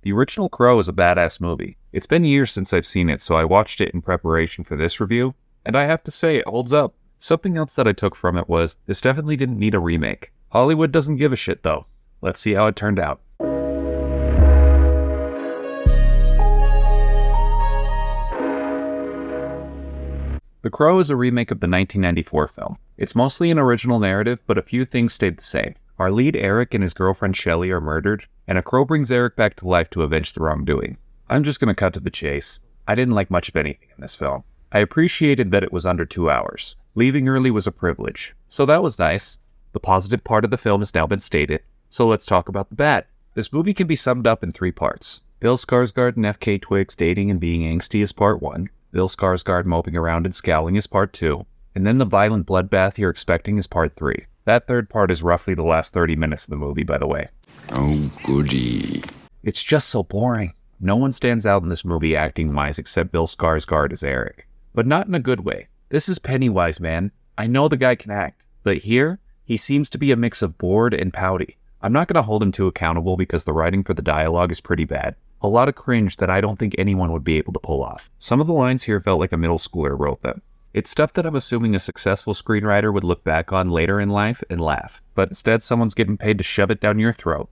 The original Crow is a badass movie. It's been years since I've seen it, so I watched it in preparation for this review, and I have to say it holds up. Something else that I took from it was, this definitely didn't need a remake. Hollywood doesn't give a shit though. Let's see how it turned out. The Crow is a remake of the 1994 film. It's mostly an original narrative, but a few things stayed the same. Our lead Eric and his girlfriend Shelley are murdered, and a crow brings Eric back to life to avenge the wrongdoing. I'm just gonna cut to the chase. I didn't like much of anything in this film. I appreciated that it was under 2 hours. Leaving early was a privilege, so that was nice. The positive part of the film has now been stated, so let's talk about the bad. This movie can be summed up in 3 parts. Bill Skarsgård and FK Twigs dating and being angsty is part 1. Bill Skarsgård moping around and scowling is part 2, and then the violent bloodbath you're expecting is part 3. That third part is roughly the last 30 minutes of the movie, by the way. Oh, goody. It's just so boring. No one stands out in this movie acting-wise except Bill Skarsgård as Eric. But not in a good way. This is Pennywise, man. I know the guy can act, but here, he seems to be a mix of bored and pouty. I'm not going to hold him too accountable because the writing for the dialogue is pretty bad. A lot of cringe that I don't think anyone would be able to pull off. Some of the lines here felt like a middle schooler wrote them. It's stuff that I'm assuming a successful screenwriter would look back on later in life and laugh, but instead someone's getting paid to shove it down your throat.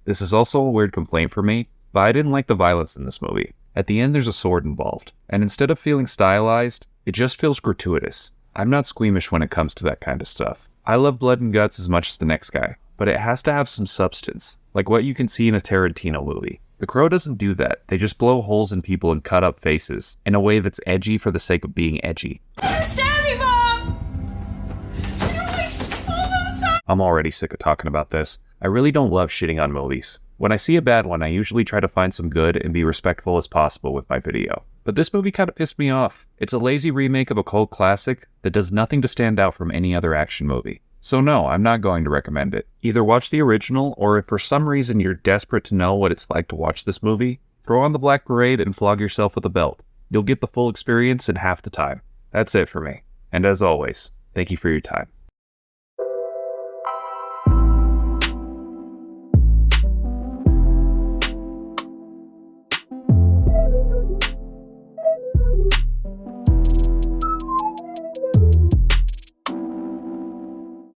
This is also a weird complaint for me, but I didn't like the violence in this movie. At the end there's a sword involved, and instead of feeling stylized, it just feels gratuitous. I'm not squeamish when it comes to that kind of stuff. I love blood and guts as much as the next guy, but it has to have some substance, like what you can see in a Tarantino movie. The Crow doesn't do that. They just blow holes in people and cut up faces, in a way that's edgy for the sake of being edgy. Stab me, Mom! I'm already sick of talking about this. I really don't love shitting on movies. When I see a bad one, I usually try to find some good and be respectful as possible with my video. But this movie kind of pissed me off. It's a lazy remake of a cult classic that does nothing to stand out from any other action movie. So no, I'm not going to recommend it. Either watch the original, or if for some reason you're desperate to know what it's like to watch this movie, throw on the Black Parade and flog yourself with a belt. You'll get the full experience in half the time. That's it for me. And as always, thank you for your time.